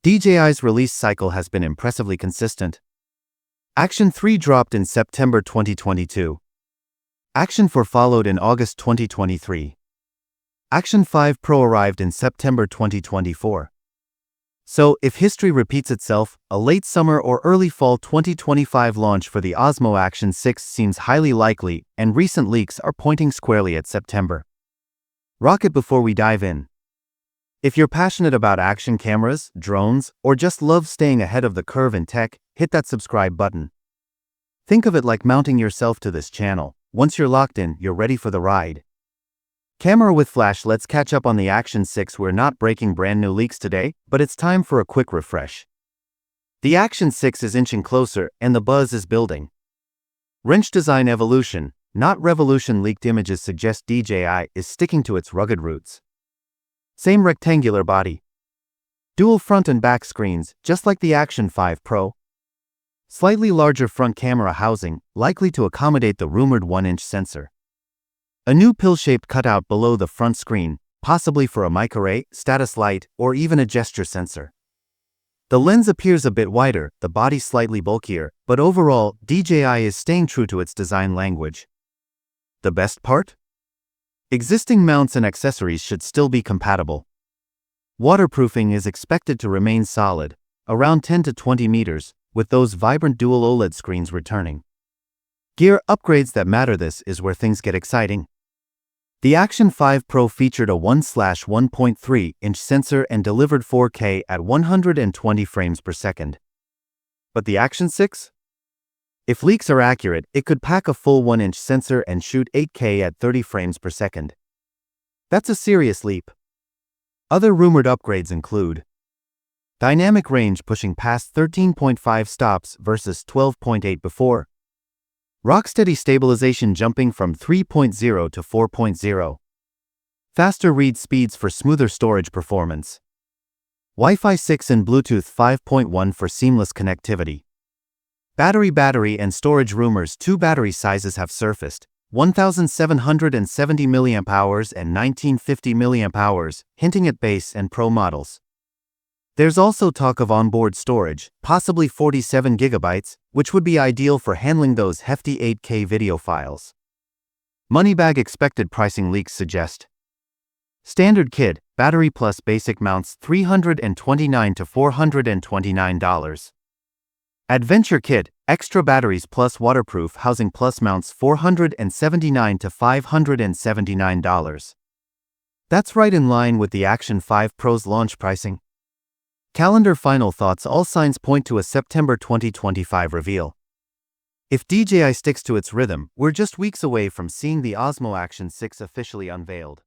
DJI's release cycle has been impressively consistent. Action 3 dropped in September 2022. Action 4 followed in August 2023. Action 5 Pro arrived in September 2024. So, if history repeats itself, a late summer or early fall 2025 launch for the Osmo Action 6 seems highly likely, and recent leaks are pointing squarely at September. Rock it before we dive in. If you're passionate about action cameras, drones, or just love staying ahead of the curve in tech, hit that subscribe button. Think of it like mounting yourself to this channel. Once you're locked in, you're ready for the ride. Camera with flash, let's catch up on the Action 6. We're not breaking brand new leaks today, but it's time for a quick refresh. The Action 6 is inching closer, and the buzz is building. Wrench design evolution, not revolution. Leaked images suggest DJI is sticking to its rugged roots. Same rectangular body. Dual front and back screens, just like the Action 5 Pro. Slightly larger front camera housing, likely to accommodate the rumored 1-inch sensor. A new pill-shaped cutout below the front screen, possibly for a mic array, status light, or even a gesture sensor. The lens appears a bit wider, the body slightly bulkier, but overall, DJI is staying true to its design language. The best part? Existing mounts and accessories should still be compatible. Waterproofing is expected to remain solid, around 10 to 20 meters, with those vibrant dual OLED screens returning. Gear upgrades that matter. This is where things get exciting. The Action 5 Pro featured a 1/1.3-inch sensor and delivered 4K at 120 frames per second. But the Action 6? If leaks are accurate, it could pack a full 1-inch sensor and shoot 8K at 30 frames per second. That's a serious leap. Other rumored upgrades include dynamic range pushing past 13.5 stops versus 12.8 before. Rocksteady stabilization jumping from 3.0 to 4.0. Faster read speeds for smoother storage performance. Wi-Fi 6 and Bluetooth 5.1 for seamless connectivity. Battery and storage rumors. Two battery sizes have surfaced, 1770 mAh and 1950 mAh, hinting at base and pro models. There's also talk of onboard storage, possibly 47 GB, which would be ideal for handling those hefty 8K video files. Moneybag expected pricing. Leaks suggest standard kit, battery plus basic mounts $329 to $429. Adventure kit, extra batteries plus waterproof housing plus mounts $479 to $579. That's right in line with the Action 5 Pro's launch pricing. Calendar final thoughts. All signs point to a September 2025 reveal. If DJI sticks to its rhythm, we're just weeks away from seeing the Osmo Action 6 officially unveiled.